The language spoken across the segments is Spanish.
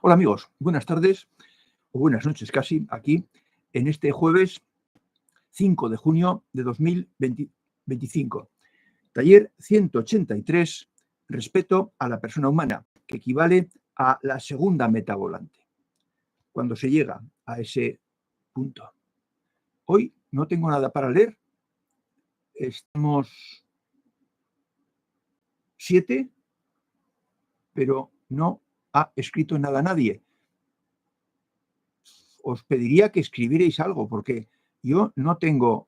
Hola amigos, buenas tardes o buenas noches casi aquí en este jueves 5 de junio de 2025. Taller 183, respeto a la persona humana, que equivale a la segunda meta volante. Cuando se llega a ese punto. Hoy no tengo nada para leer. Estamos 7, pero no ha escrito nada nadie. Os pediría que escribierais algo, porque yo no tengo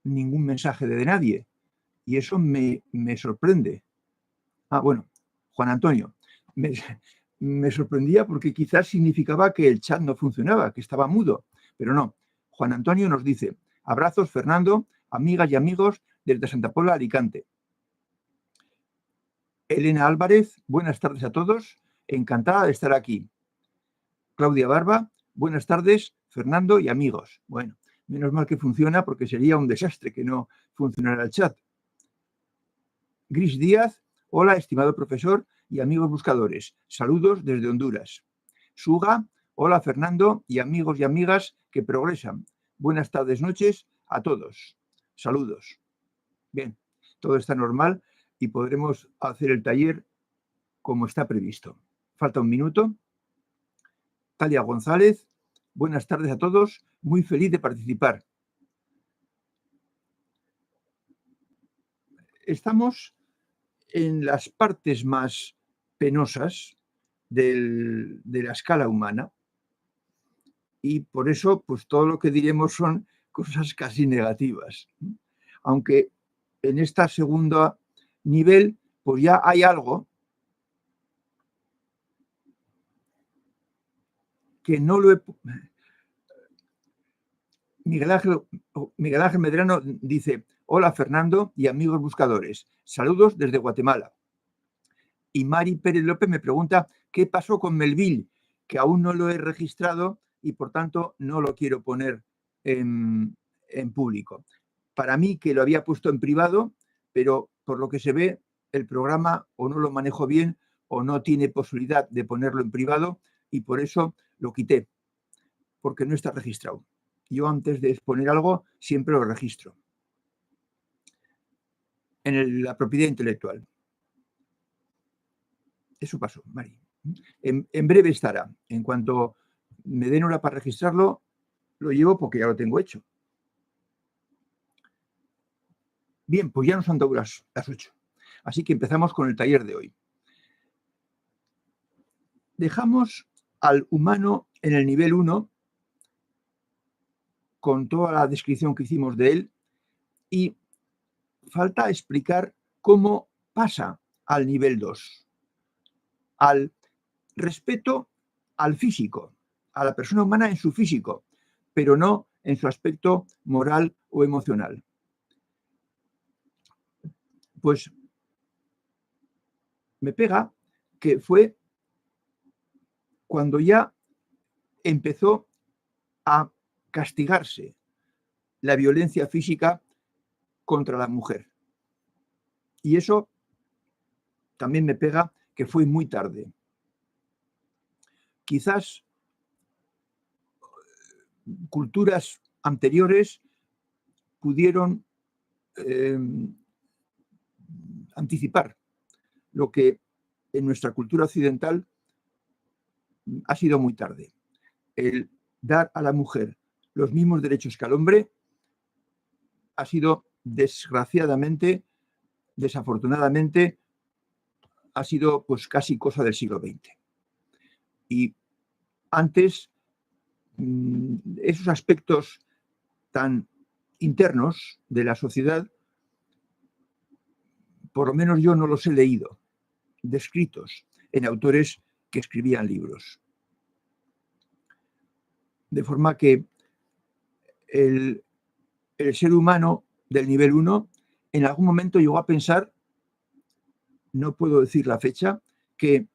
ningún mensaje de nadie y eso me sorprende. Bueno, Juan Antonio, me sorprendía porque quizás significaba que el chat no funcionaba, que estaba mudo, pero no. Juan Antonio nos dice: abrazos, Fernando, amigas y amigos desde Santa Pola, Alicante. Elena Álvarez, buenas tardes a todos, encantada de estar aquí. Claudia Barba, buenas tardes, Fernando y amigos. Bueno, menos mal que funciona porque sería un desastre que no funcionara el chat. Gris Díaz, hola, estimado profesor y amigos buscadores. Saludos desde Honduras. Suga, hola, Fernando y amigos y amigas que progresan. Buenas tardes, noches a todos. Saludos. Bien, todo está normal y podremos hacer el taller como está previsto. Falta un minuto. Talia González, buenas tardes a todos, muy feliz de participar. Estamos en las partes más penosas de la escala humana y por eso pues todo lo que diremos son cosas casi negativas. Aunque en esta segunda nivel pues ya hay algo que no lo he... Miguel Ángel Medrano dice: hola Fernando y amigos buscadores, saludos desde Guatemala. Y Mari Pérez López me pregunta qué pasó con Melville, que aún no lo he registrado y por tanto no lo quiero poner en público. Para mí que lo había puesto en privado, pero por lo que se ve el programa o no lo manejo bien o no tiene posibilidad de ponerlo en privado y por eso lo quité, porque no está registrado. Yo antes de exponer algo siempre lo registro en la propiedad intelectual. Eso pasó, Mari. En breve estará. En cuanto me den hora para registrarlo, lo llevo porque ya lo tengo hecho. Bien, pues ya nos han dado las 8. Así que empezamos con el taller de hoy. Dejamos al humano en el nivel 1 con toda la descripción que hicimos de él y falta explicar cómo pasa al nivel 2, al respeto al físico, a la persona humana en su físico, pero no en su aspecto moral o emocional. Pues me pega que fue cuando ya empezó a castigarse la violencia física contra la mujer. Y eso también me pega que fue muy tarde. Quizás culturas anteriores pudieron anticipar lo que en nuestra cultura occidental ha sido muy tarde. El dar a la mujer los mismos derechos que al hombre ha sido desgraciadamente, desafortunadamente, ha sido pues casi cosa del siglo XX. Y antes, esos aspectos tan internos de la sociedad, por lo menos yo no los he leído, descritos en autores que escribían libros. De forma que el ser humano del nivel 1 en algún momento llegó a pensar, no puedo decir la fecha, que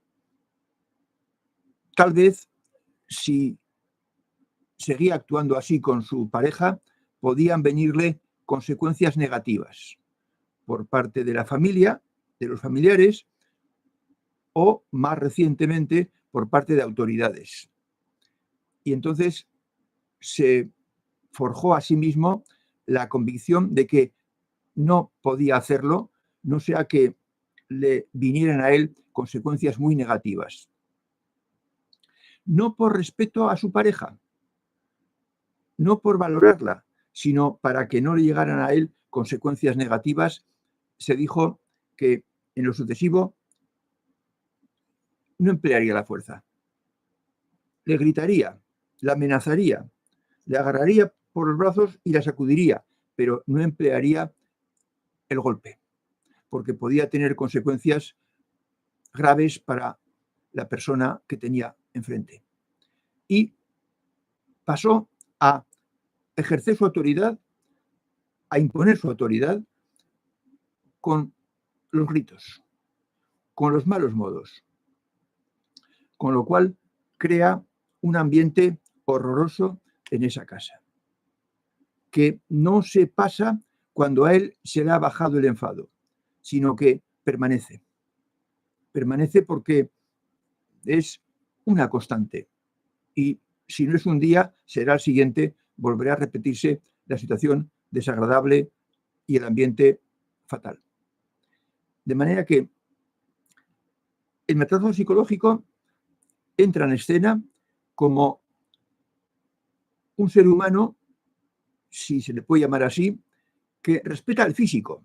tal vez si seguía actuando así con su pareja, podían venirle consecuencias negativas por parte de la familia, de los familiares, o más recientemente por parte de autoridades. Y entonces se forjó a sí mismo la convicción de que no podía hacerlo, no sea que le vinieran a él consecuencias muy negativas. No por respeto a su pareja, no por valorarla, sino para que no le llegaran a él consecuencias negativas, se dijo que en lo sucesivo no emplearía la fuerza. Le gritaría, la amenazaría, le agarraría por los brazos y la sacudiría, pero no emplearía el golpe, porque podía tener consecuencias graves para la persona que tenía enfrente. Y pasó a ejercer su autoridad, a imponer su autoridad con los gritos, con los malos modos, con lo cual crea un ambiente horroroso en esa casa, que no se pasa cuando a él se le ha bajado el enfado, sino que permanece. Permanece porque es una constante. Y si no es un día, será el siguiente, volverá a repetirse la situación desagradable y el ambiente fatal. De manera que el maltrato psicológico entra en escena como un ser humano, si se le puede llamar así, que respeta el físico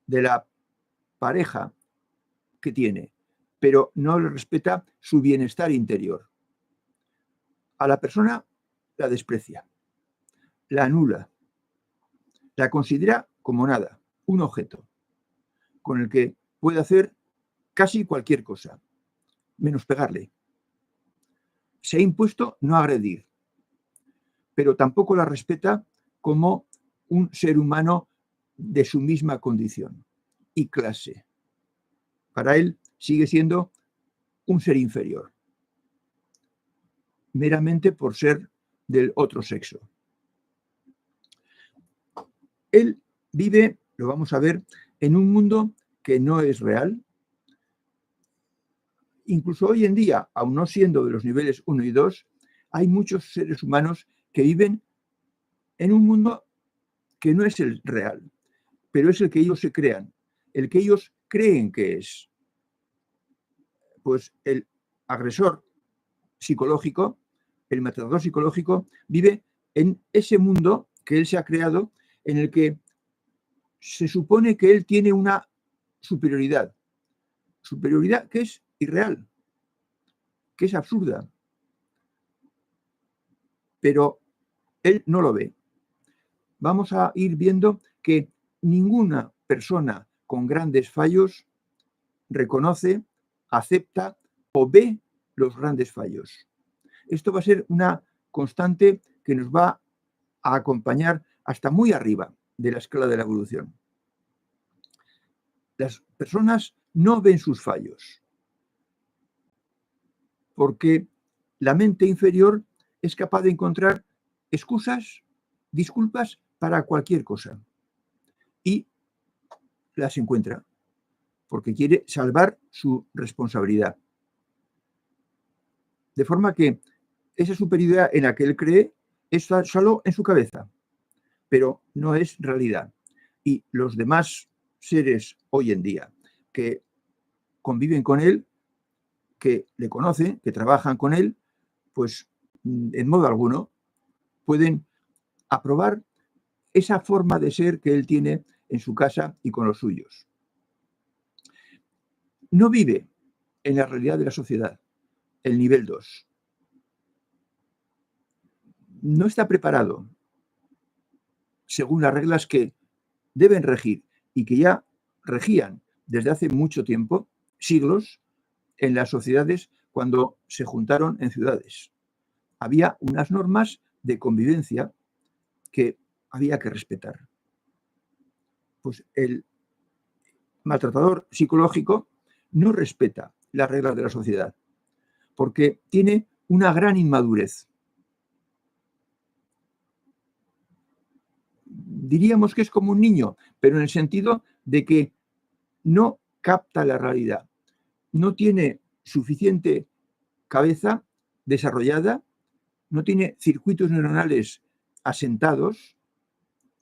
de la pareja que tiene, pero no le respeta su bienestar interior. A la persona la desprecia, la anula, la considera como nada, un objeto con el que puede hacer casi cualquier cosa, menos pegarle. Se ha impuesto no agredir, pero tampoco la respeta como un ser humano de su misma condición y clase. Para él sigue siendo un ser inferior, meramente por ser del otro sexo. Él vive, lo vamos a ver, en un mundo que no es real. Incluso hoy en día, aun no siendo de los niveles 1 y 2, hay muchos seres humanos que viven en un mundo que no es el real, pero es el que ellos se crean, el que ellos creen que es. Pues el agresor psicológico, el maltratador psicológico, vive en ese mundo que él se ha creado, en el que se supone que él tiene una superioridad que es irreal, que es absurda, pero él no lo ve. Vamos a ir viendo que ninguna persona con grandes fallos reconoce, acepta o ve los grandes fallos. Esto va a ser una constante que nos va a acompañar hasta muy arriba de la escala de la evolución. Las personas no ven sus fallos, porque la mente inferior es capaz de encontrar excusas, disculpas para cualquier cosa. Y las encuentra, porque quiere salvar su responsabilidad. De forma que esa superioridad en la que él cree está solo en su cabeza, pero no es realidad. Y los demás seres hoy en día que conviven con él, que le conocen, que trabajan con él, pues en modo alguno pueden aprobar esa forma de ser que él tiene en su casa y con los suyos. No vive en la realidad de la sociedad, el nivel 2. No está preparado según las reglas que deben regir y que ya regían desde hace mucho tiempo, siglos, en las sociedades cuando se juntaron en ciudades. Había unas normas de convivencia que había que respetar. Pues el maltratador psicológico no respeta las reglas de la sociedad porque tiene una gran inmadurez. Diríamos que es como un niño, pero en el sentido de que no capta la realidad, no tiene suficiente cabeza desarrollada, no tiene circuitos neuronales asentados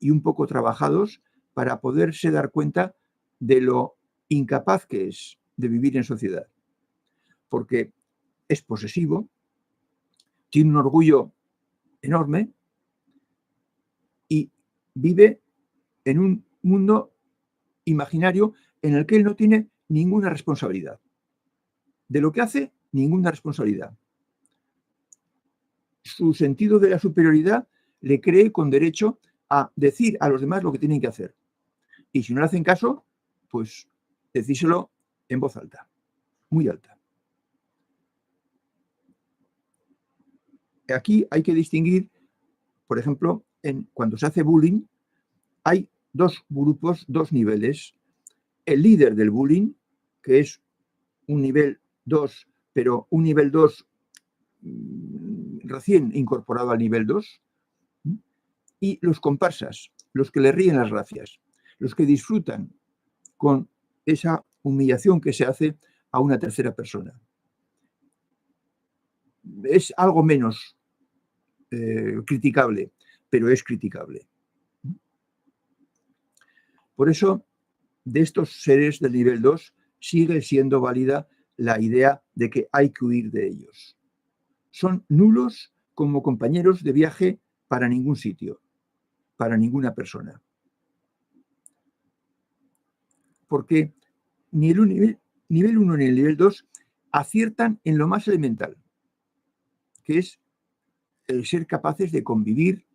y un poco trabajados para poderse dar cuenta de lo incapaz que es de vivir en sociedad. Porque es posesivo, tiene un orgullo enorme y vive en un mundo imaginario en el que él no tiene ninguna responsabilidad. De lo que hace, ninguna responsabilidad. Su sentido de la superioridad le cree con derecho a decir a los demás lo que tienen que hacer. Y si no le hacen caso, pues decírselo en voz alta, muy alta. Aquí hay que distinguir, por ejemplo, cuando se hace bullying, hay dos grupos, dos niveles. El líder del bullying, que es un nivel 2, pero un nivel 2 recién incorporado al nivel 2, y los comparsas, los que le ríen las gracias, los que disfrutan con esa humillación que se hace a una tercera persona. Es algo menos criticable, pero es criticable. Por eso, de estos seres del nivel 2, sigue siendo válida la idea de que hay que huir de ellos. Son nulos como compañeros de viaje para ningún sitio, para ninguna persona. Porque ni el nivel 1 ni el nivel 2 aciertan en lo más elemental, que es el ser capaces de convivir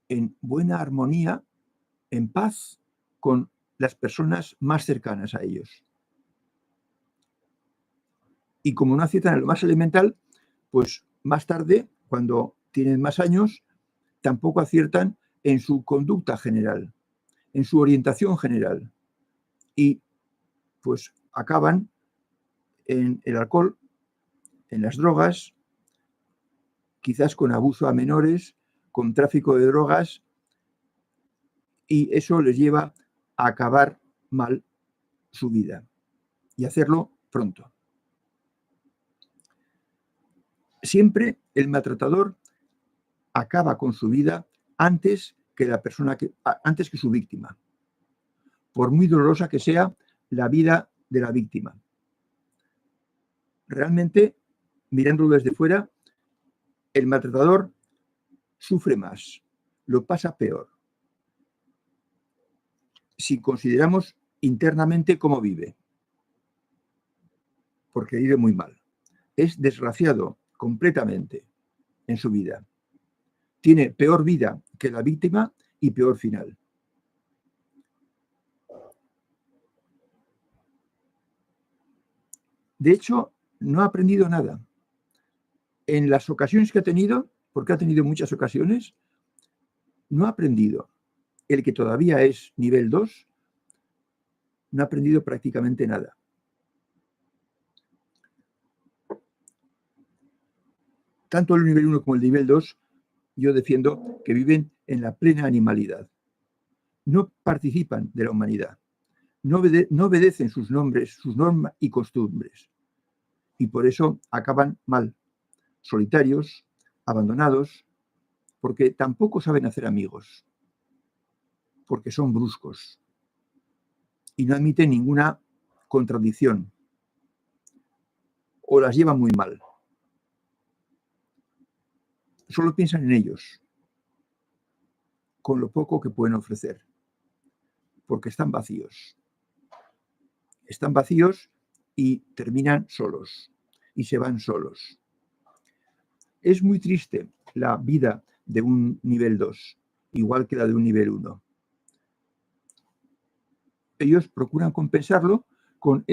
en buena armonía, en paz, con las personas más cercanas a ellos. Y como no aciertan en lo más elemental, pues más tarde, cuando tienen más años, tampoco aciertan en su conducta general, en su orientación general. Y pues acaban en el alcohol, en las drogas, quizás con abuso a menores, con tráfico de drogas, y eso les lleva a acabar mal su vida y hacerlo pronto. Siempre el maltratador acaba con su vida antes que su víctima, por muy dolorosa que sea la vida de la víctima. Realmente, mirándolo desde fuera, el maltratador sufre más, lo pasa peor. Si consideramos internamente cómo vive, porque vive muy mal. Es desgraciado completamente en su vida. Tiene peor vida que la víctima y peor final. De hecho, no ha aprendido nada. En las ocasiones que ha tenido, porque ha tenido muchas ocasiones, no ha aprendido. El que todavía es nivel 2, no ha aprendido prácticamente nada. Tanto el nivel 1 como el nivel 2, yo defiendo que viven en la plena animalidad. No participan de la humanidad. No obedecen sus nombres, sus normas y costumbres. Y por eso acaban mal, solitarios, abandonados, porque tampoco saben hacer amigos, porque son bruscos y no admiten ninguna contradicción o las llevan muy mal. Solo piensan en ellos, con lo poco que pueden ofrecer, porque están vacíos. Están vacíos y terminan solos y se van solos. Es muy triste la vida de un nivel 2, igual que la de un nivel 1. Ellos procuran compensarlo con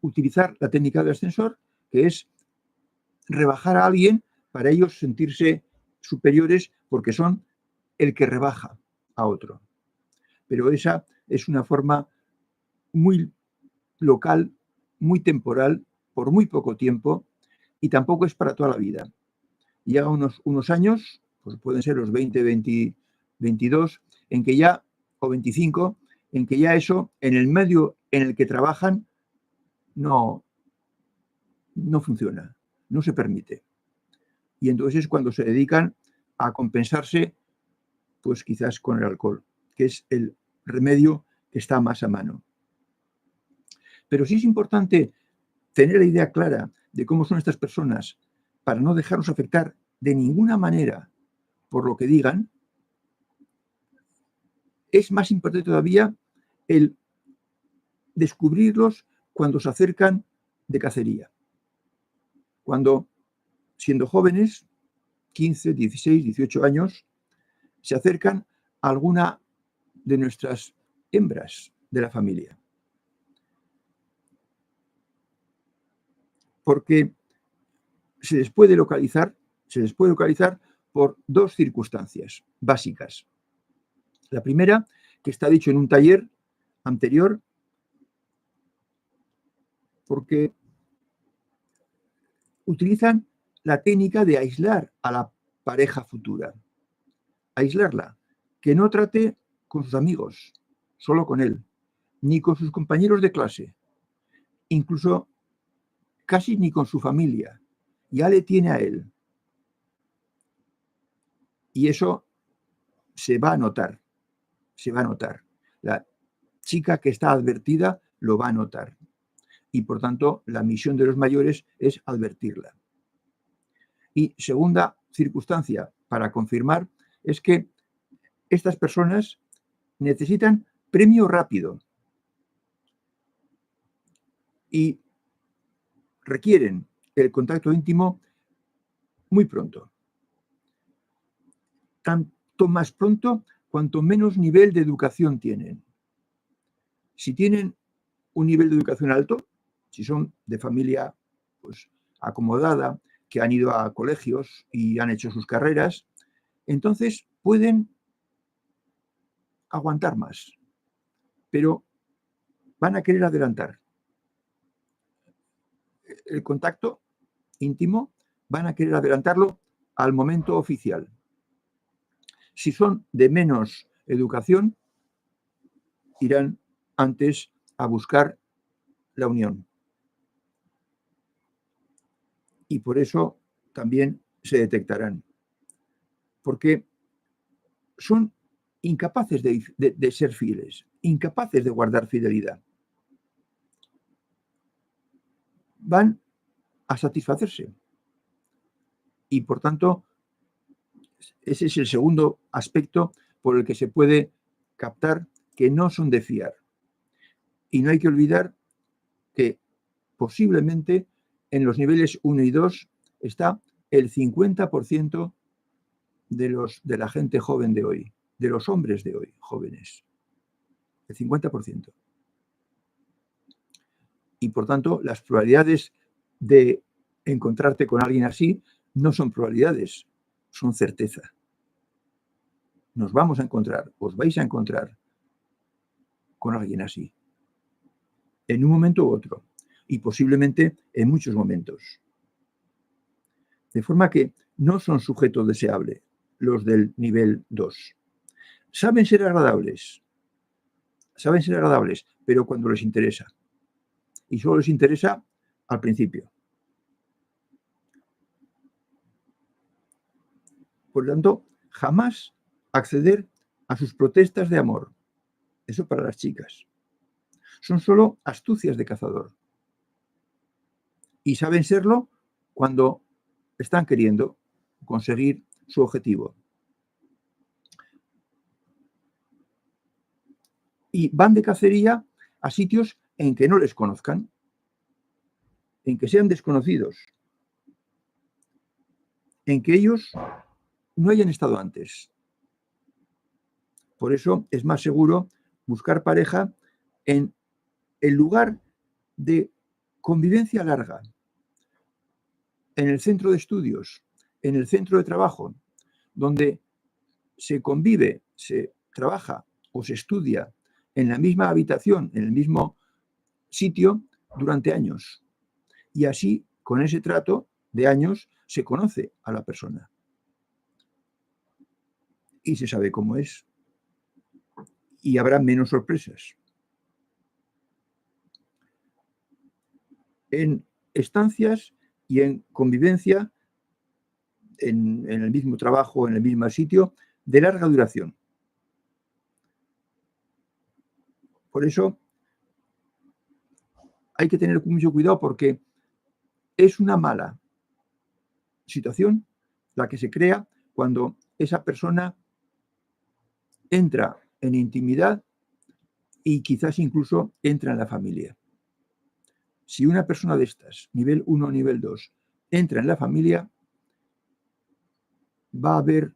utilizar la técnica del ascensor, que es rebajar a alguien para ellos sentirse superiores porque son el que rebaja a otro. Pero esa es una forma muy local, muy temporal, por muy poco tiempo, y tampoco es para toda la vida. Llega unos años, pues pueden ser los 20, 20, 22, en que ya, o 25, en que ya eso, en el medio en el que trabajan, no no funciona, no se permite. Y entonces es cuando se dedican a compensarse, pues quizás con el alcohol, que es el remedio que está más a mano. Pero sí es importante tener la idea clara de cómo son estas personas para no dejarnos afectar de ninguna manera por lo que digan. Es más importante todavía el descubrirlos cuando se acercan de cacería. Cuando, siendo jóvenes, 15, 16, 18 años, se acercan a alguna de nuestras hembras de la familia. Porque se les puede localizar por dos circunstancias básicas. La primera, que está dicho en un taller anterior, porque utilizan la técnica de aislar a la pareja futura. Aislarla, que no trate con sus amigos, solo con él, ni con sus compañeros de clase, incluso casi ni con su familia. Ya le tiene a él. Y eso se va a notar, se va a notar. La chica que está advertida lo va a notar. Y por tanto, la misión de los mayores es advertirla. Y segunda circunstancia para confirmar es que estas personas necesitan premio rápido y requieren el contacto íntimo muy pronto. Tanto más pronto cuanto menos nivel de educación tienen. Si tienen un nivel de educación alto, si son de familia pues, acomodada, que han ido a colegios y han hecho sus carreras, entonces pueden aguantar más, pero van a querer adelantar. El contacto íntimo van a querer adelantarlo al momento oficial. Si son de menos educación, irán antes a buscar la unión. Y por eso también se detectarán. Porque son incapaces de ser fieles, incapaces de guardar fidelidad. Van a satisfacerse. Y por tanto, ese es el segundo aspecto por el que se puede captar que no son de fiar. Y no hay que olvidar que posiblemente en los niveles 1 y 2 está el 50% de la gente joven de hoy, de los hombres de hoy, jóvenes. El 50%. Y por tanto, las probabilidades de encontrarte con alguien así no son probabilidades, son certeza. Nos vamos a encontrar, os vais a encontrar con alguien así. En un momento u otro. Y posiblemente en muchos momentos. De forma que no son sujeto deseable los del nivel 2. Saben ser agradables, pero cuando les interesa. Y solo les interesa al principio. Por lo tanto, jamás acceder a sus protestas de amor. Eso para las chicas. Son solo astucias de cazador. Y saben serlo cuando están queriendo conseguir su objetivo. Y van de cacería a sitios en que no les conozcan, en que sean desconocidos, en que ellos no hayan estado antes. Por eso es más seguro buscar pareja en el lugar de convivencia larga, en el centro de estudios, en el centro de trabajo, donde se convive, se trabaja o se estudia en la misma habitación, en el mismo sitio durante años. Y así, con ese trato de años, se conoce a la persona. Y se sabe cómo es. Y habrá menos sorpresas. En estancias y en convivencia en el mismo trabajo, en el mismo sitio, de larga duración. Por eso hay que tener mucho cuidado porque es una mala situación la que se crea cuando esa persona entra en intimidad y quizás incluso entra en la familia. Si una persona de estas, nivel 1 o nivel 2, entra en la familia, va a haber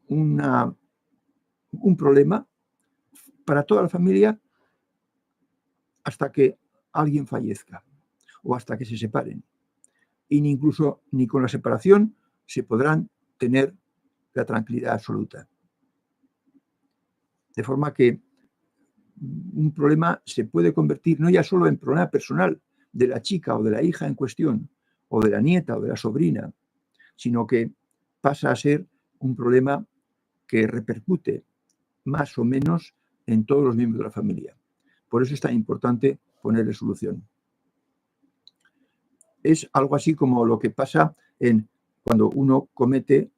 un problema para toda la familia hasta que alguien fallezca o hasta que se separen. Y incluso ni con la separación se podrán tener la tranquilidad absoluta. De forma que un problema se puede convertir no ya solo en problema personal de la chica o de la hija en cuestión, o de la nieta o de la sobrina, sino que pasa a ser un problema que repercute más o menos en todos los miembros de la familia. Por eso es tan importante ponerle solución. Es algo así como lo que pasa cuando uno comete,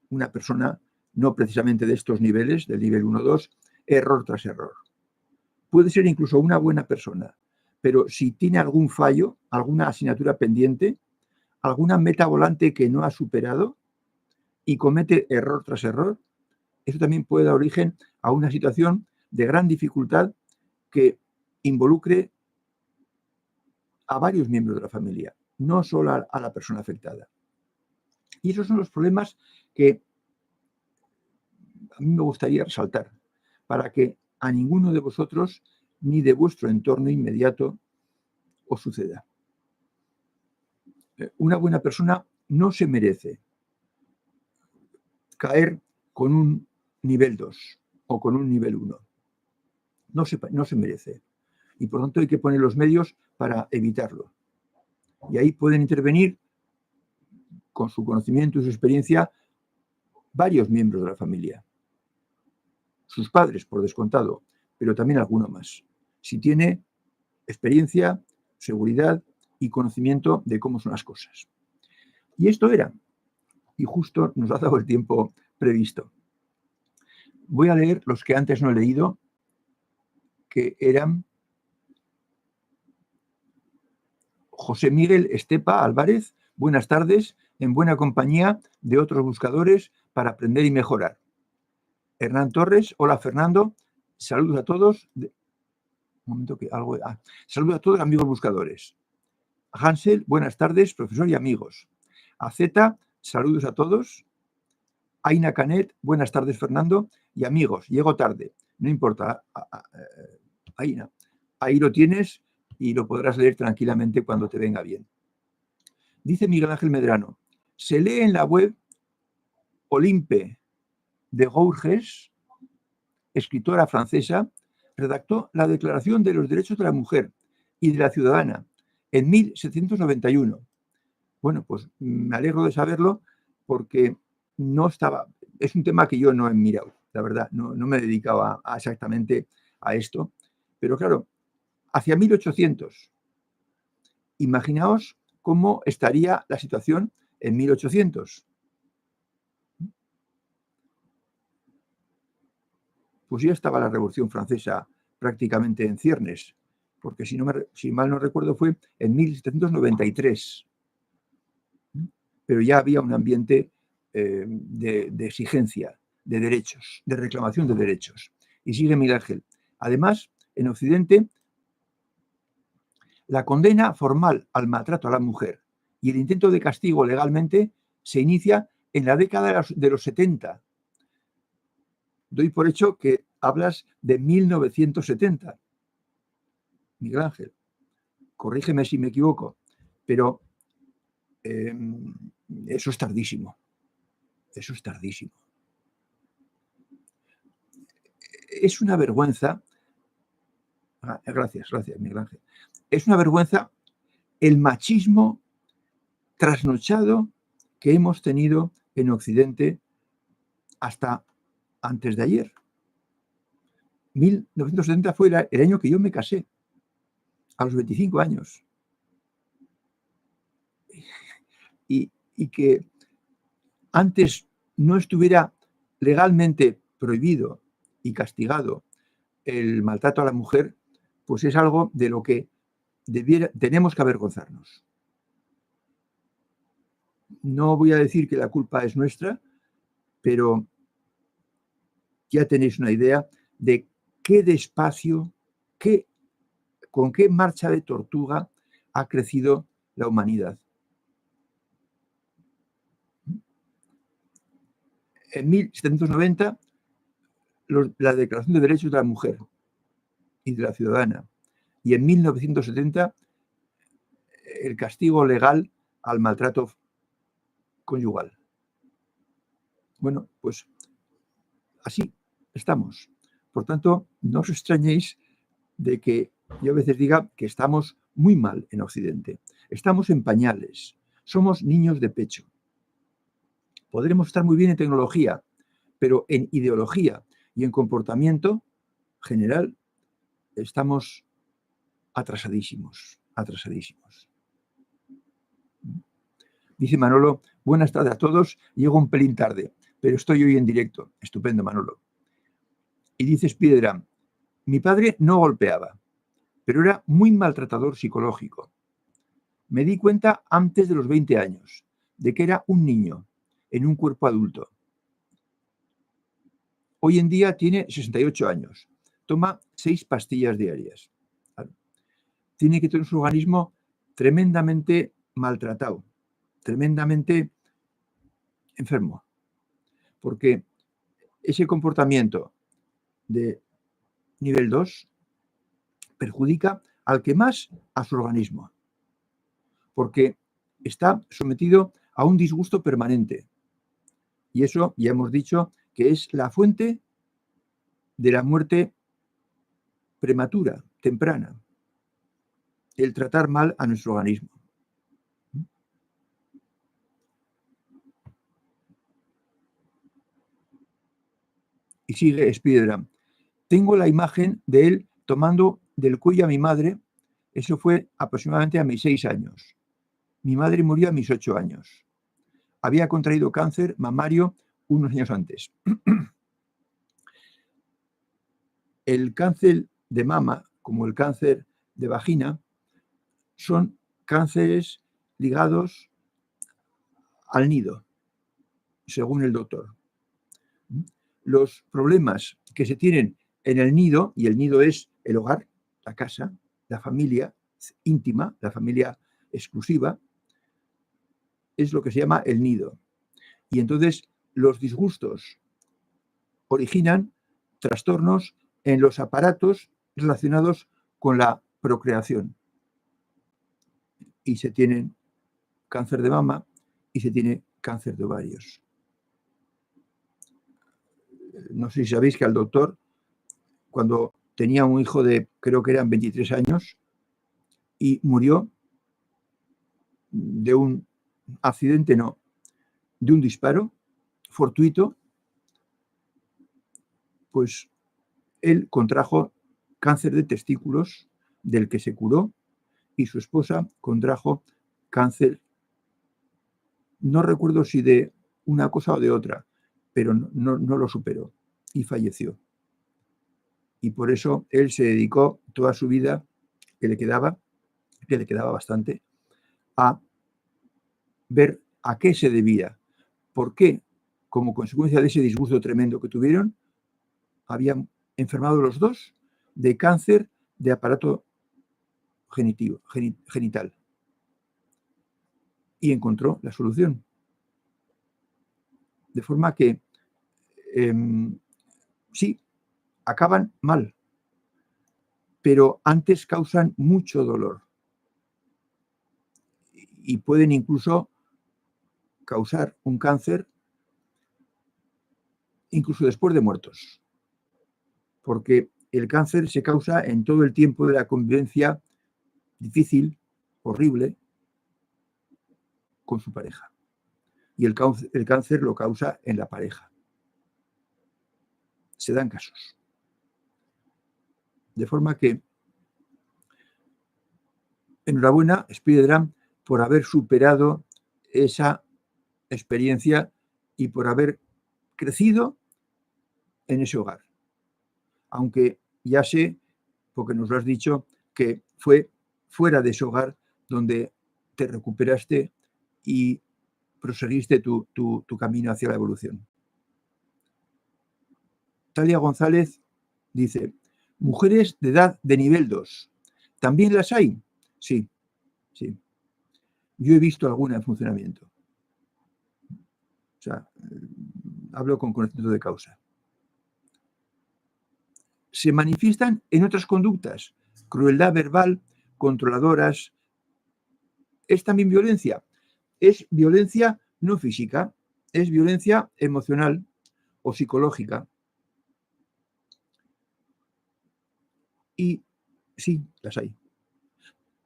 una persona no precisamente de estos niveles, del nivel 1 o 2, error tras error. Puede ser incluso una buena persona, pero si tiene algún fallo, alguna asignatura pendiente, alguna meta volante que no ha superado y comete error tras error, eso también puede dar origen a una situación de gran dificultad que involucre a varios miembros de la familia, no solo a la persona afectada. Y esos son los problemas que a mí me gustaría resaltar, para que a ninguno de vosotros ni de vuestro entorno inmediato os suceda. Una buena persona no se merece caer con un nivel 2 o con un nivel 1. No se merece. Y por lo tanto hay que poner los medios para evitarlo. Y ahí pueden intervenir, con su conocimiento y su experiencia, varios miembros de la familia. Sus padres, por descontado, pero también alguno más. Si tiene experiencia, seguridad y conocimiento de cómo son las cosas. Y esto era, y justo nos ha dado el tiempo previsto. Voy a leer los que antes no he leído, que eran José Miguel Estepa Álvarez, buenas tardes, en buena compañía de otros buscadores para aprender y mejorar. Hernán Torres, hola Fernando, saludos a todos. Saludos a todos amigos buscadores. Hansel, buenas tardes, profesor y amigos. AZ, saludos a todos. Aina Canet, buenas tardes Fernando y amigos, llego tarde, no importa. Aina, ahí lo tienes y lo podrás leer tranquilamente cuando te venga bien. Dice Miguel Ángel Medrano, se lee en la web Olympe de Gouges, escritora francesa, redactó la Declaración de los Derechos de la Mujer y de la Ciudadana en 1791. Bueno, pues me alegro de saberlo porque no estaba, es un tema que yo no he mirado, la verdad, no me dedicaba exactamente a esto, pero claro, hacia 1800, imaginaos cómo estaría la situación en 1800. Pues ya estaba la Revolución Francesa prácticamente en ciernes, porque si mal no recuerdo fue en 1793. Pero ya había un ambiente de exigencia, de derechos, de reclamación de derechos. Y sigue Miguel Ángel. Además, en Occidente, la condena formal al maltrato a la mujer y el intento de castigo legalmente se inicia en la década de los 70. Doy por hecho que hablas de 1970. Miguel Ángel, corrígeme si me equivoco, pero eso es tardísimo. Eso es tardísimo. Es una vergüenza. Gracias, Miguel Ángel. Es una vergüenza el machismo trasnochado que hemos tenido en Occidente hasta antes de ayer. 1970 fue el año que yo me casé, a los 25 años. y que antes no estuviera legalmente prohibido y castigado el maltrato a la mujer, pues es algo de lo que tenemos que avergonzarnos. No voy a decir que la culpa es nuestra, pero ya tenéis una idea de qué despacio, con qué marcha de tortuga ha crecido la humanidad. En 1790, la Declaración de Derechos de la Mujer y de la Ciudadana, y en 1970, el castigo legal al maltrato conyugal. Bueno, pues así estamos. Por tanto, no os extrañéis de que yo a veces diga que estamos muy mal en Occidente. Estamos en pañales. Somos niños de pecho. Podremos estar muy bien en tecnología, pero en ideología y en comportamiento general estamos atrasadísimos, atrasadísimos. Dice Manolo, buenas tardes a todos, llego un pelín tarde, pero estoy hoy en directo. Estupendo, Manolo. Y dice Spiderman, mi padre no golpeaba, pero era muy maltratador psicológico. Me di cuenta antes de los 20 años de que era un niño en un cuerpo adulto. Hoy en día tiene 68 años. Toma 6 pastillas diarias. Tiene que tener su organismo tremendamente maltratado, tremendamente enfermo, porque ese comportamiento de nivel 2 perjudica al que más a su organismo, porque está sometido a un disgusto permanente. Y eso ya hemos dicho que es la fuente de la muerte prematura, temprana, el tratar mal a nuestro organismo. Y sigue Spiderman. Tengo la imagen de él tomando del cuello a mi madre. Eso fue aproximadamente a mis 6 años. Mi madre murió a mis 8 años. Había contraído cáncer mamario unos años antes. El cáncer de mama, como el cáncer de vagina, son cánceres ligados al nido, según el doctor. Los problemas que se tienen en el nido, y el nido es el hogar, la casa, la familia íntima, la familia exclusiva, es lo que se llama el nido. Y entonces los disgustos originan trastornos en los aparatos relacionados con la procreación. Y se tienen cáncer de mama y se tiene cáncer de ovarios. No sé si sabéis que al doctor, cuando tenía un hijo de, creo que eran 23 años, y murió de un accidente, no, de un disparo fortuito, pues él contrajo cáncer de testículos, del que se curó, y su esposa contrajo cáncer, no recuerdo si de una cosa o de otra, pero no lo superó y falleció. Y por eso él se dedicó toda su vida, que le quedaba bastante, a ver a qué se debía, por qué, como consecuencia de ese disgusto tremendo que tuvieron, habían enfermado los dos de cáncer de aparato genital. Y encontró la solución. De forma que, sí, acaban mal, pero antes causan mucho dolor. Y pueden incluso causar un cáncer incluso después de muertos. Porque el cáncer se causa en todo el tiempo de la convivencia difícil, horrible, con su pareja. Y el cáncer lo causa en la pareja. Se dan casos. De forma que, enhorabuena, Spiderman, por haber superado esa experiencia y por haber crecido en ese hogar. Aunque ya sé, porque nos lo has dicho, que fue fuera de ese hogar donde te recuperaste y proseguiste tu camino hacia la evolución. Talia González dice, mujeres de edad de nivel 2, ¿también las hay? Sí, sí. Yo he visto alguna en funcionamiento. O sea, hablo con conocimiento de causa. Se manifiestan en otras conductas, crueldad verbal, controladoras. ¿Es también violencia? Es violencia no física, es violencia emocional o psicológica. Y sí, las hay.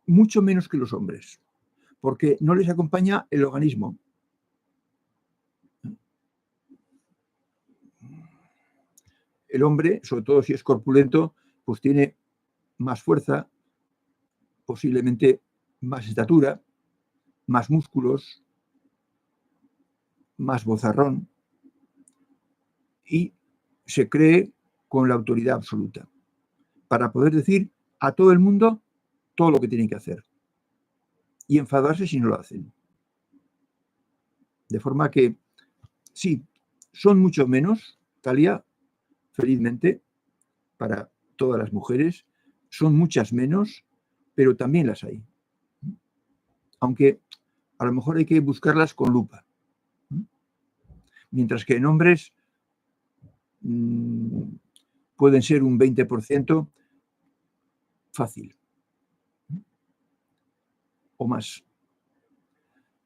Mucho menos que los hombres, porque no les acompaña el organismo. El hombre, sobre todo si es corpulento, pues tiene más fuerza, posiblemente más estatura, más músculos, más vozarrón, y se cree con la autoridad absoluta para poder decir a todo el mundo todo lo que tienen que hacer y enfadarse si no lo hacen. De forma que, sí, son mucho menos, Talia, felizmente, para todas las mujeres, son muchas menos, pero también las hay. Aunque a lo mejor hay que buscarlas con lupa. Mientras que en hombres pueden ser un 20% fácil. O más.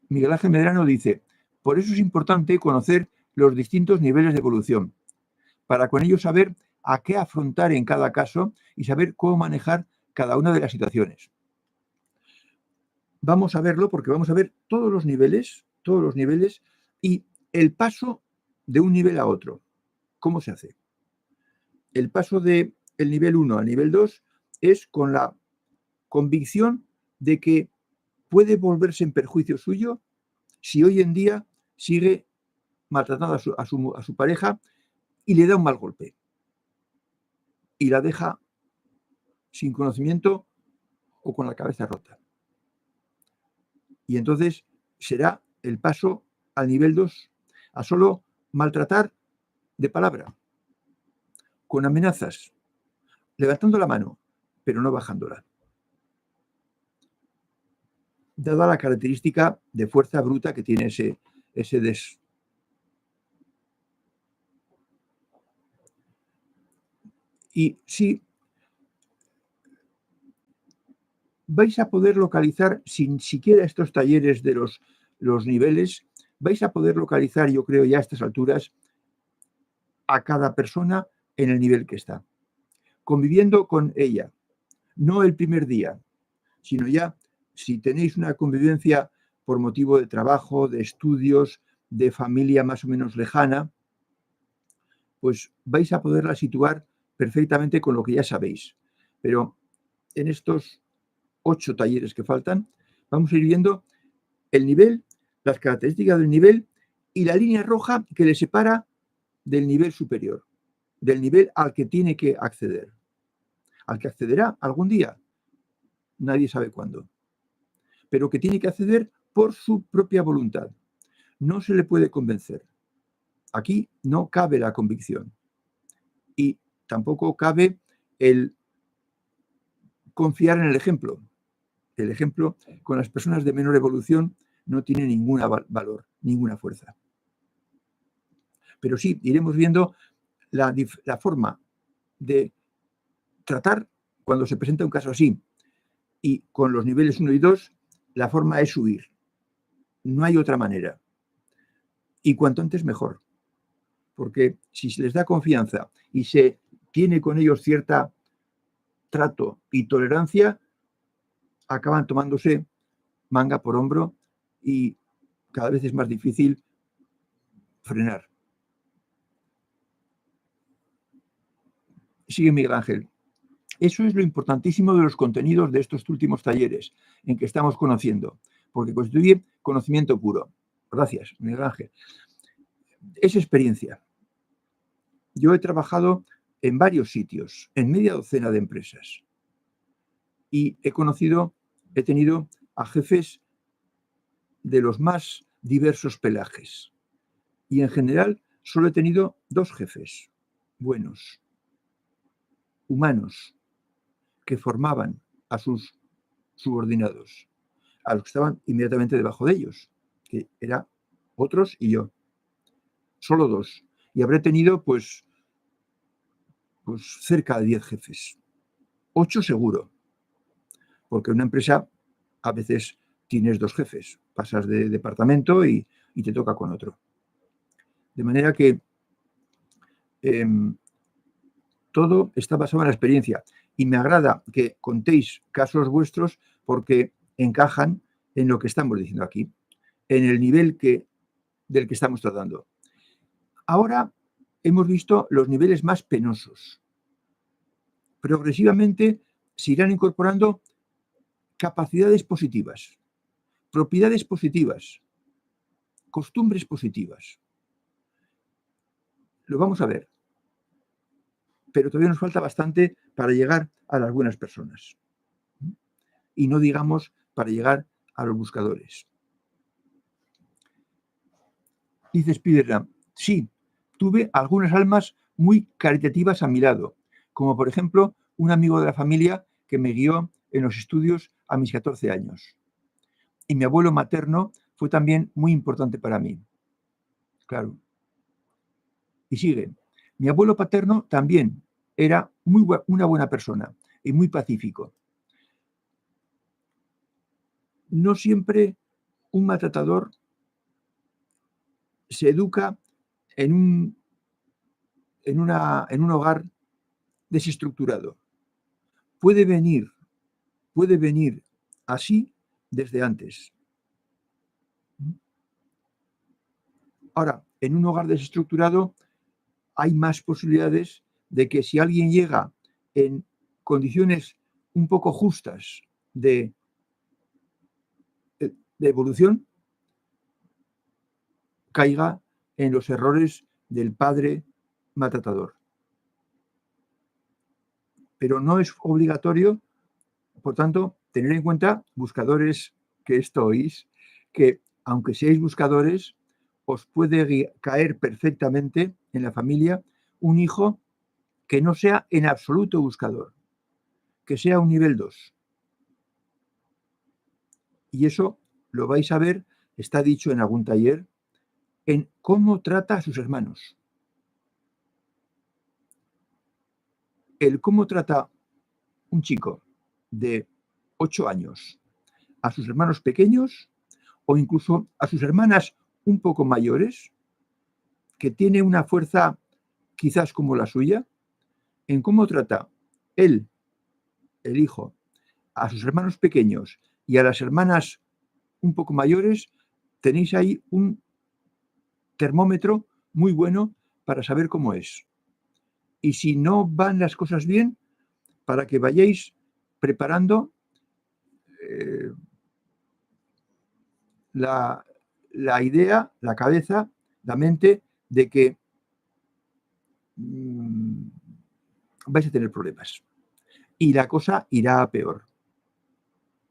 Miguel Ángel Medrano dice, por eso es importante conocer los distintos niveles de evolución, para con ello saber a qué afrontar en cada caso y saber cómo manejar cada una de las situaciones. Vamos a verlo porque vamos a ver todos los niveles y el paso de un nivel a otro. ¿Cómo se hace? El paso del nivel 1 al nivel 2 es con la convicción de que puede volverse en perjuicio suyo si hoy en día sigue maltratando a su pareja y le da un mal golpe y la deja sin conocimiento o con la cabeza rota. Y entonces será el paso al nivel 2 a solo maltratar de palabra, con amenazas, levantando la mano, pero no bajándola. Dada la característica de fuerza bruta que tiene ese Y sí, vais a poder localizar, sin siquiera estos talleres de los niveles, vais a poder localizar, yo creo ya a estas alturas, a cada persona en el nivel que está, conviviendo con ella, no el primer día, sino ya si tenéis una convivencia por motivo de trabajo, de estudios, de familia más o menos lejana, pues vais a poderla situar perfectamente con lo que ya sabéis. Pero en estos 8 talleres que faltan, vamos a ir viendo el nivel, las características del nivel y la línea roja que le separa del nivel superior, del nivel al que tiene que acceder. Al que accederá algún día, nadie sabe cuándo, pero que tiene que acceder por su propia voluntad. No se le puede convencer. Aquí no cabe la convicción y tampoco cabe el confiar en el ejemplo. El ejemplo con las personas de menor evolución no tiene ningún valor, ninguna fuerza. Pero sí, iremos viendo la forma de tratar cuando se presenta un caso así. Y con los niveles 1 y 2, la forma es huir. No hay otra manera. Y cuanto antes mejor. Porque si se les da confianza y se tiene con ellos cierta trato y tolerancia, acaban tomándose manga por hombro y cada vez es más difícil frenar. Sigue Miguel Ángel. Eso es lo importantísimo de los contenidos de estos últimos talleres en que estamos conociendo, porque constituye conocimiento puro. Gracias, Miguel Ángel. Es experiencia. Yo he trabajado en varios sitios, en media docena de empresas, y he tenido a jefes de los más diversos pelajes. Y en general solo he tenido 2 jefes buenos, humanos, que formaban a sus subordinados, a los que estaban inmediatamente debajo de ellos, que eran otros y yo. Solo 2. Y habré tenido pues cerca de 10 jefes. 8 seguro. Porque en una empresa a veces tienes 2 jefes. Pasas de departamento y te toca con otro. De manera que todo está basado en la experiencia. Y me agrada que contéis casos vuestros porque encajan en lo que estamos diciendo aquí, en el nivel del que estamos tratando. Ahora hemos visto los niveles más penosos. Progresivamente se irán incorporando capacidades positivas, propiedades positivas, costumbres positivas. Lo vamos a ver, pero todavía nos falta bastante para llegar a las buenas personas. Y no digamos para llegar a los buscadores. Dice Spiderman, sí, tuve algunas almas muy caritativas a mi lado, como por ejemplo un amigo de la familia que me guió en los estudios a mis 14 años. Y mi abuelo materno fue también muy importante para mí. Claro. Y sigue. Mi abuelo paterno también era una buena persona y muy pacífico. No siempre un maltratador se educa en un hogar desestructurado. Puede venir así desde antes. Ahora, en un hogar desestructurado hay más posibilidades de que si alguien llega en condiciones un poco justas de evolución, caiga en los errores del padre maltratador. Pero no es obligatorio, por tanto, tener en cuenta, buscadores que estáis, que aunque seáis buscadores, os puede caer perfectamente en la familia un hijo que no sea en absoluto buscador, que sea un nivel 2. Y eso lo vais a ver, está dicho en algún taller, en cómo trata a sus hermanos. El cómo trata un chico de 8 años a sus hermanos pequeños o incluso a sus hermanas un poco mayores, que tiene una fuerza quizás como la suya, en cómo trata él, el hijo, a sus hermanos pequeños y a las hermanas un poco mayores, tenéis ahí un termómetro muy bueno para saber cómo es. Y si no van las cosas bien, para que vayáis preparando la idea, la cabeza, la mente de que vais a tener problemas. Y la cosa irá a peor.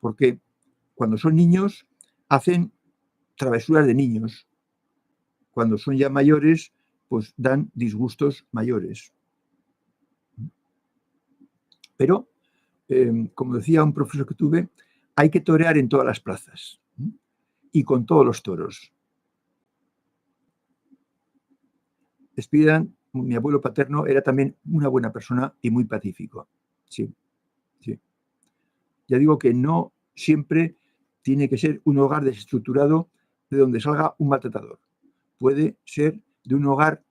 Porque cuando son niños hacen travesuras de niños. Cuando son ya mayores, pues dan disgustos mayores. Pero, como decía un profesor que tuve, hay que torear en todas las plazas y con todos los toros. Spiderman, mi abuelo paterno, era también una buena persona y muy pacífico. Sí, sí. Ya digo que no siempre tiene que ser un hogar desestructurado de donde salga un maltratador. Puede ser de un hogar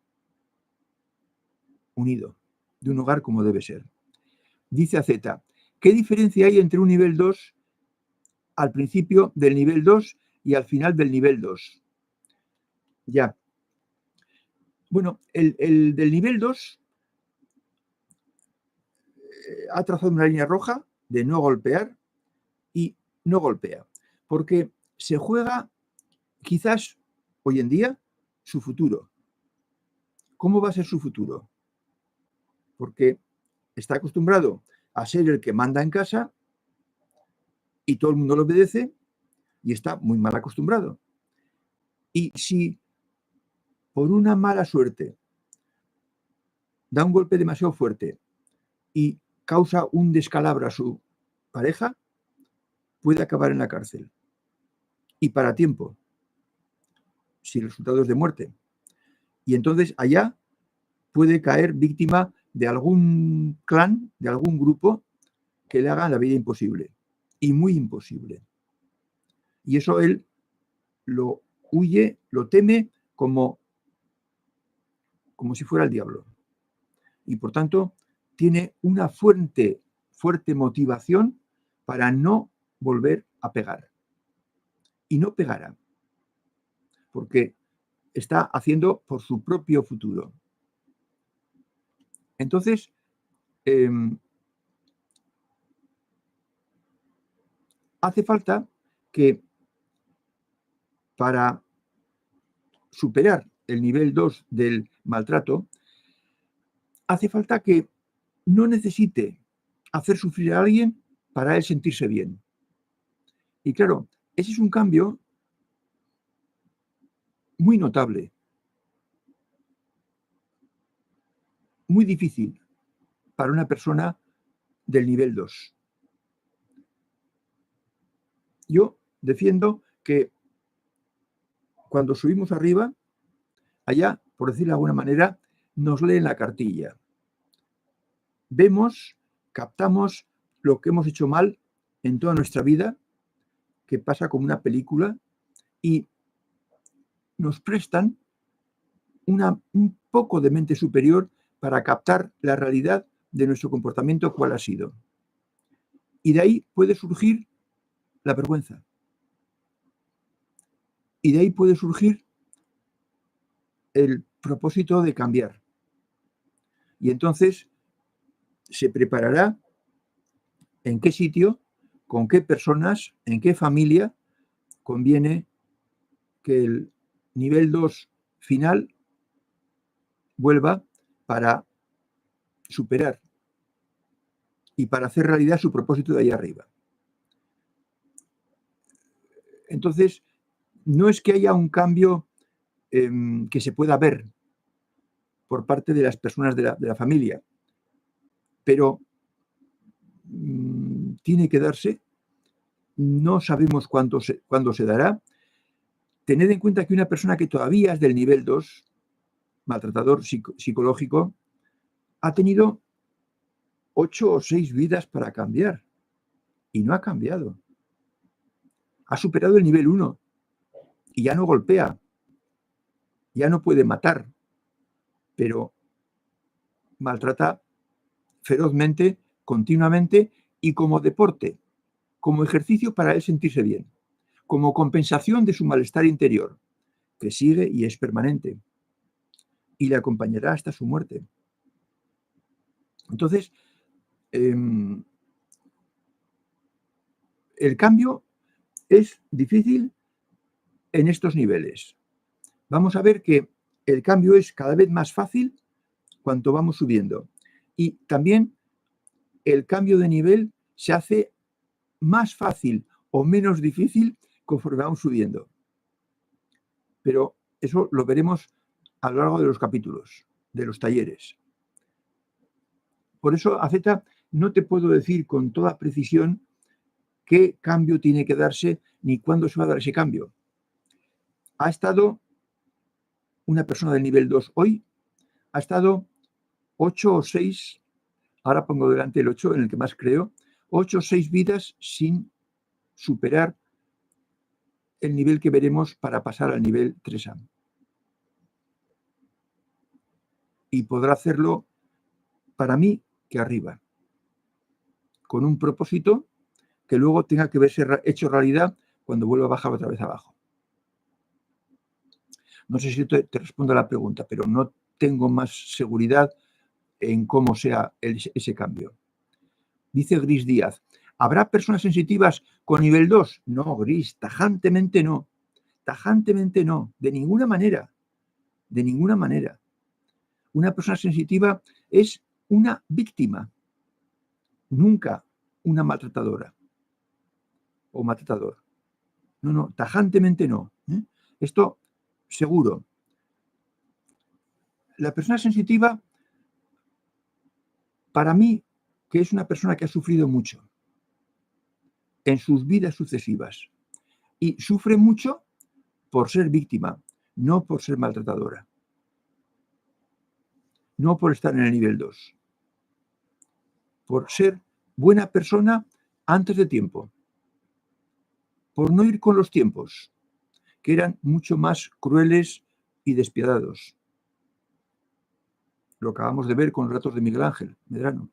unido, de un hogar como debe ser. Dice AZ, ¿qué diferencia hay entre un nivel 2 al principio del nivel 2 y al final del nivel 2? Ya. Bueno, el del nivel 2 ha trazado una línea roja de no golpear y no golpea. Porque se juega quizás hoy en día su futuro. ¿Cómo va a ser su futuro? Porque está acostumbrado a ser el que manda en casa y todo el mundo lo obedece y está muy mal acostumbrado. Y si por una mala suerte da un golpe demasiado fuerte y causa un descalabro a su pareja, puede acabar en la cárcel. Y para tiempo, si el resultado es de muerte. Y entonces allá puede caer víctima de algún clan, de algún grupo que le haga la vida imposible. Y muy imposible. Y eso él lo huye, lo teme como si fuera el diablo. Y por tanto, tiene una fuerte motivación para no volver a pegar. Y no pegará, porque está haciendo por su propio futuro. Entonces, hace falta que para superar el nivel 2 del maltrato, hace falta que no necesite hacer sufrir a alguien para él sentirse bien. Y claro, ese es un cambio muy notable, muy difícil para una persona del nivel 2. Yo defiendo que cuando subimos arriba, allá, por decirlo de alguna manera, nos leen la cartilla. Vemos, captamos lo que hemos hecho mal en toda nuestra vida, que pasa como una película, y nos prestan un poco de mente superior para captar la realidad de nuestro comportamiento, cuál ha sido. Y de ahí puede surgir la vergüenza. Y de ahí puede surgir el propósito de cambiar. Y entonces se preparará en qué sitio, con qué personas, en qué familia conviene que el nivel 2 final vuelva para superar y para hacer realidad su propósito de ahí arriba. Entonces, no es que haya un cambio que se pueda ver por parte de las personas de la familia, pero tiene que darse, no sabemos cuándo se dará. Tened en cuenta que una persona que todavía es del nivel 2, maltratador psicológico, ha tenido 8 o 6 vidas para cambiar y no ha cambiado. Ha superado el nivel 1 y ya no golpea, ya no puede matar, pero maltrata ferozmente, continuamente y como deporte, como ejercicio para él sentirse bien, como compensación de su malestar interior, que sigue y es permanente y le acompañará hasta su muerte. Entonces, el cambio es difícil en estos niveles. Vamos a ver que el cambio es cada vez más fácil cuanto vamos subiendo. Y también el cambio de nivel se hace más fácil o menos difícil conforme vamos subiendo. Pero eso lo veremos a lo largo de los capítulos, de los talleres. Por eso, Aceta, no te puedo decir con toda precisión qué cambio tiene que darse ni cuándo se va a dar ese cambio. Ha estado una persona del nivel 2 hoy, ha estado 8 o 6, ahora pongo delante el 8 en el que más creo, 8 o 6 vidas sin superar el nivel que veremos para pasar al nivel 3A. Y podrá hacerlo, para mí, que arriba, con un propósito que luego tenga que verse hecho realidad cuando vuelva a bajar otra vez abajo. No sé si te respondo a la pregunta, pero no tengo más seguridad en cómo sea ese cambio. Dice Gris Díaz, ¿Habrá personas sensitivas con nivel 2? No, Gris, tajantemente no. Tajantemente no, de ninguna manera. De ninguna manera. Una persona sensitiva es una víctima, nunca una maltratadora o maltratador. No, no, tajantemente no. Esto seguro. La persona sensitiva, para mí, que es una persona que ha sufrido mucho en sus vidas sucesivas y sufre mucho por ser víctima, no por ser maltratadora, no por estar en el nivel 2, por ser buena persona antes de tiempo, por no ir con los tiempos, que eran mucho más crueles y despiadados. Lo acabamos de ver con los relatos de Miguel Ángel Medrano.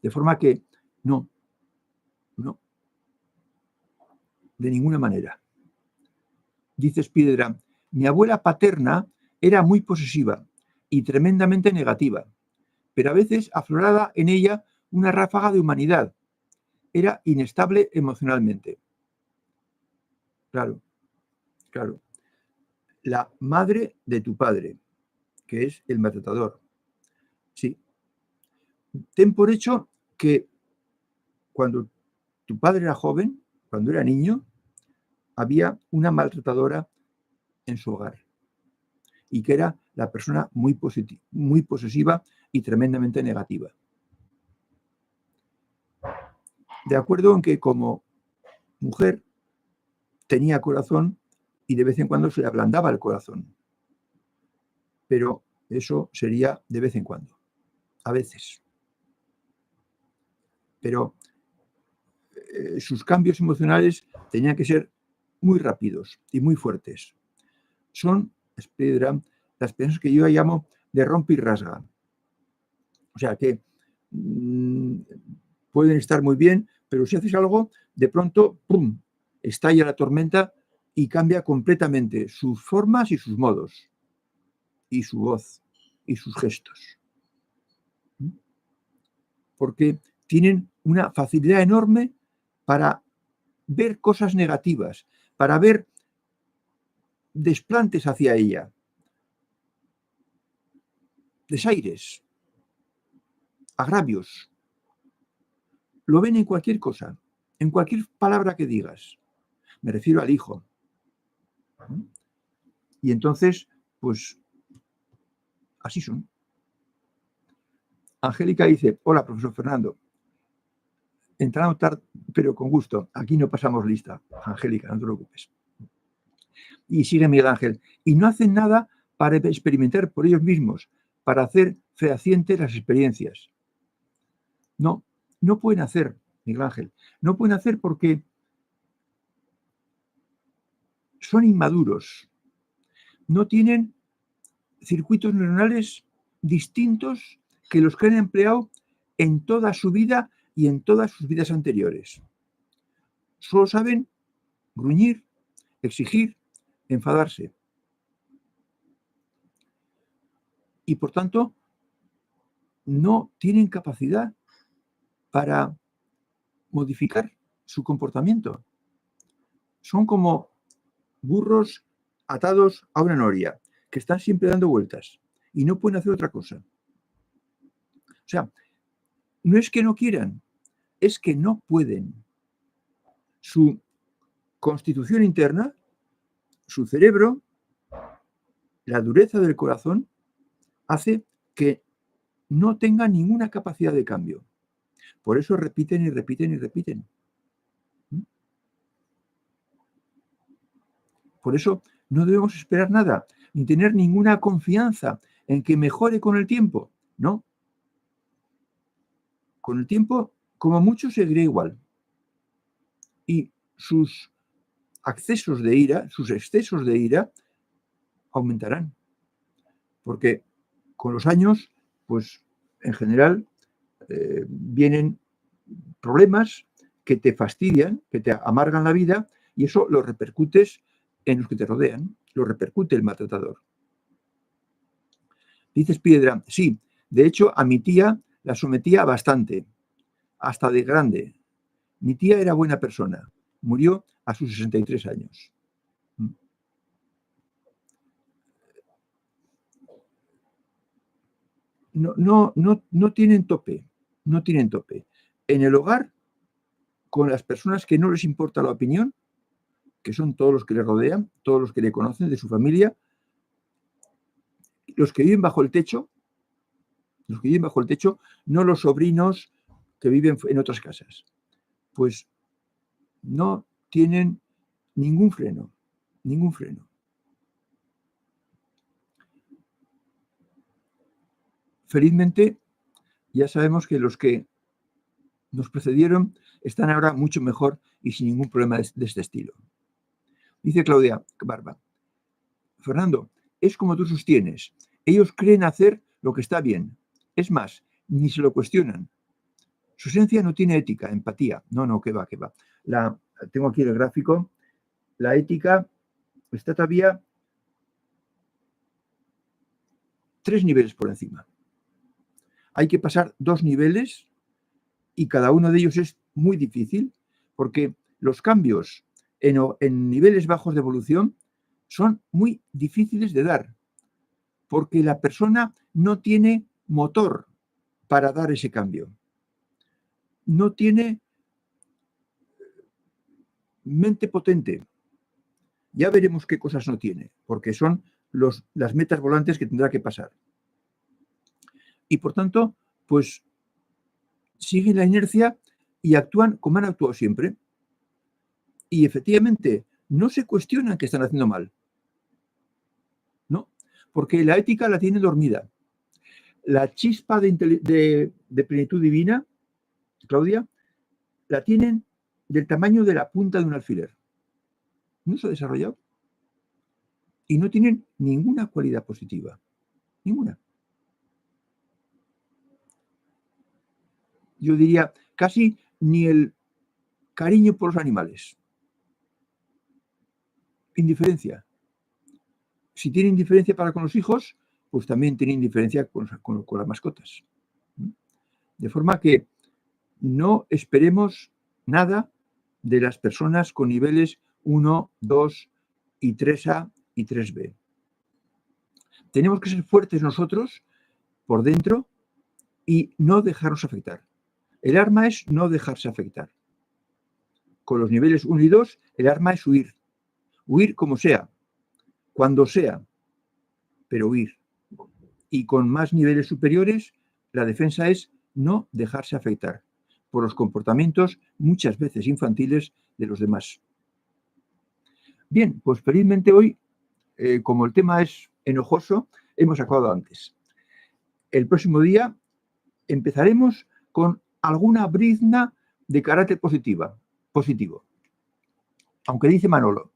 De forma que no, de ninguna manera. Dice Spiedra, mi abuela paterna era muy posesiva y tremendamente negativa, pero a veces afloraba en ella una ráfaga de humanidad. Era inestable emocionalmente. Claro, claro. La madre de tu padre, que es el maltratador. Sí. Ten por hecho que cuando tu padre era joven, cuando era niño, había una maltratadora en su hogar y que era la persona muy posesiva y tremendamente negativa. De acuerdo en que como mujer tenía corazón y de vez en cuando se le ablandaba el corazón, pero eso sería de vez en cuando, a veces. Pero sus cambios emocionales tenían que ser muy rápidos y muy fuertes. Son, las personas que yo llamo de rompe y rasga. O sea que pueden estar muy bien, pero si haces algo, de pronto, ¡pum!, estalla la tormenta y cambia completamente sus formas y sus modos, y su voz, y sus gestos. Porque tienen una facilidad enorme para ver cosas negativas, para ver desplantes hacia ella, desaires, agravios. Lo ven en cualquier cosa, en cualquier palabra que digas. Me refiero al hijo. Y entonces, pues, así son. Angélica dice, hola, profesor Fernando. Entrando tarde, pero con gusto. Aquí no pasamos lista, Angélica, no te preocupes. Y sigue Miguel Ángel. Y no hacen nada para experimentar por ellos mismos, para hacer fehacientes las experiencias. No, no pueden hacer, Miguel Ángel. No pueden hacer porque son inmaduros. No tienen circuitos neuronales distintos que los que han empleado en toda su vida y en todas sus vidas anteriores. Solo saben gruñir, exigir, enfadarse. Y por tanto, no tienen capacidad para modificar su comportamiento. Son como burros atados a una noria, que están siempre dando vueltas y no pueden hacer otra cosa. O sea, no es que no quieran, es que no pueden. Su constitución interna, su cerebro, la dureza del corazón, hace que no tengan ninguna capacidad de cambio. Por eso repiten y repiten y repiten. Por eso no debemos esperar nada, ni tener ninguna confianza en que mejore con el tiempo. No. Con el tiempo, como mucho, seguirá igual. Y sus accesos de ira, sus excesos de ira, aumentarán. Porque con los años, pues en general, vienen problemas que te fastidian, que te amargan la vida, y eso lo repercutes en los que te rodean, lo repercute el maltratador. Dices Piedra, sí, de hecho a mi tía la sometía bastante. hasta de grande. Mi tía era buena persona. Murió a sus 63 años. No tienen tope. No tienen tope. En el hogar, con las personas que no les importa la opinión, que son todos los que le rodean, todos los que le conocen, de su familia, los que viven bajo el techo, no los sobrinos que viven en otras casas. Pues no tienen ningún freno. Felizmente, ya sabemos que los que nos precedieron están ahora mucho mejor y sin ningún problema de este estilo. Dice Claudia Barba: Fernando, es como tú sostienes. Ellos creen hacer lo que está bien. Es más, ni se lo cuestionan. Su esencia no tiene ética, empatía. No, que va. Tengo aquí el gráfico. La ética está todavía 3 niveles por encima. Hay que pasar 2 niveles y cada uno de ellos es muy difícil porque los cambios en niveles bajos de evolución son muy difíciles de dar porque la persona no tiene motor para dar ese cambio. No tiene mente potente. Ya veremos qué cosas no tiene, porque son las metas volantes que tendrá que pasar. Y por tanto, pues siguen la inercia y actúan como han actuado siempre. Y efectivamente, no se cuestionan que están haciendo mal. No, porque la ética la tiene dormida. La chispa de plenitud divina, Claudia, la tienen del tamaño de la punta de un alfiler. No se ha desarrollado. Y no tienen ninguna cualidad positiva. Ninguna. Yo diría casi ni el cariño por los animales. Indiferencia. Si tienen indiferencia para con los hijos, pues también tienen indiferencia con las mascotas. De forma que no esperemos nada de las personas con niveles 1, 2 y 3A y 3B. Tenemos que ser fuertes nosotros por dentro y no dejarnos afectar. El arma es no dejarse afectar. Con los niveles 1 y 2, el arma es huir. Huir como sea, cuando sea, pero huir. Y con más niveles superiores, la defensa es no dejarse afectar por los comportamientos muchas veces infantiles de los demás. Bien, pues felizmente hoy, como el tema es enojoso, hemos acabado antes. El próximo día empezaremos con alguna brizna de carácter positivo. Aunque dice Manolo,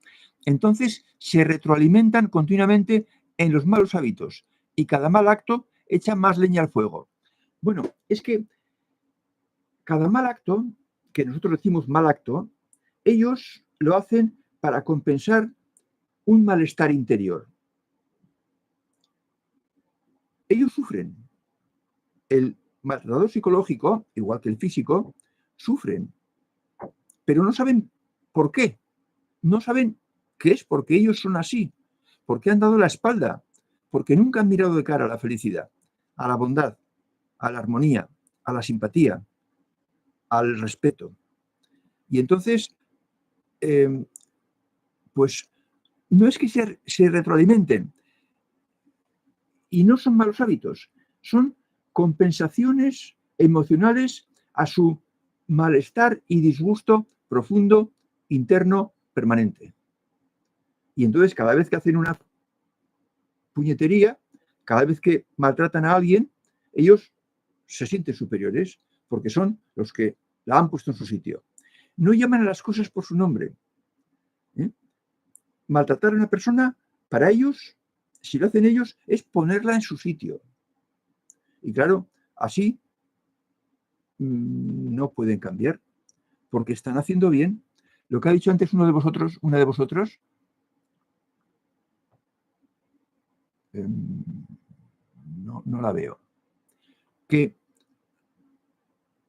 entonces se retroalimentan continuamente en los malos hábitos y cada mal acto echa más leña al fuego. Bueno, es que cada mal acto, que nosotros decimos mal acto, ellos lo hacen para compensar un malestar interior. Ellos sufren. El maltratador psicológico, igual que el físico, sufren, pero no saben por qué. No saben qué es, porque ellos son así, porque han dado la espalda, porque nunca han mirado de cara a la felicidad, a la bondad, a la armonía, a la simpatía, al respeto. Y entonces, pues no es que se retroalimenten, y no son malos hábitos, son compensaciones emocionales a su malestar y disgusto profundo, interno, permanente. Y entonces cada vez que hacen una puñetería, cada vez que maltratan a alguien, ellos se sienten superiores porque son los que la han puesto en su sitio. No llaman a las cosas por su nombre. Maltratar a una persona, para ellos, si lo hacen ellos, es ponerla en su sitio. Y claro, así no pueden cambiar, porque están haciendo bien. Lo que ha dicho antes una de vosotros, no la veo, que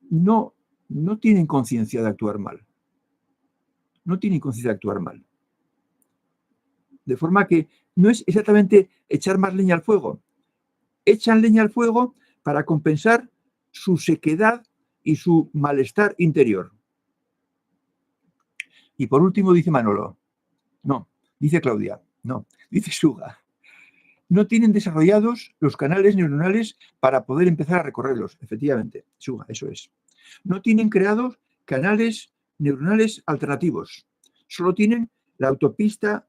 no no tienen conciencia de actuar mal. No tienen conciencia de actuar mal. De forma que no es exactamente echar más leña al fuego. Echan leña al fuego para compensar su sequedad y su malestar interior. Y por último dice Manolo, no, dice Claudia, no, dice Suga, no tienen desarrollados los canales neuronales para poder empezar a recorrerlos. Efectivamente, Suga, eso es. No tienen creados canales neuronales alternativos. Solo tienen la autopista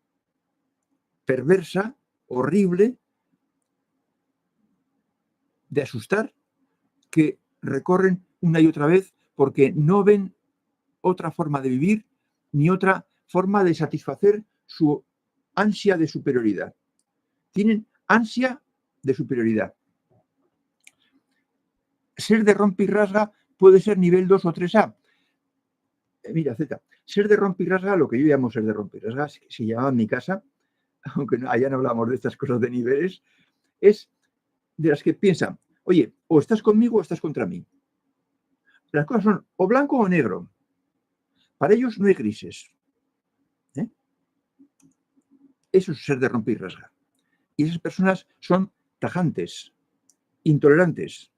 perversa, horrible, de asustar, que recorren una y otra vez porque no ven otra forma de vivir ni otra forma de satisfacer su ansia de superioridad. Tienen ansia de superioridad. Ser de rompe y rasga puede ser nivel 2 o 3A. Mira, Z, ser de rompe y rasga, lo que yo llamo ser de rompe y rasga, se llamaba en mi casa, aunque allá no hablamos de estas cosas de niveles, es de las que piensan, oye, o estás conmigo o estás contra mí. Las cosas son o blanco o negro. Para ellos no hay grises. Eso es ser de rompe y rasga. Y esas personas son tajantes, intolerantes.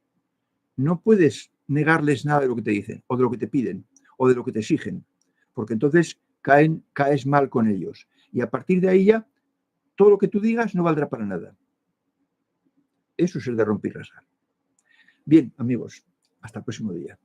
No puedes negarles nada de lo que te dicen, o de lo que te piden, o de lo que te exigen, porque entonces caes mal con ellos. Y a partir de ahí ya, todo lo que tú digas no valdrá para nada. Eso es el de romper y rasgar. Bien, amigos, hasta el próximo día.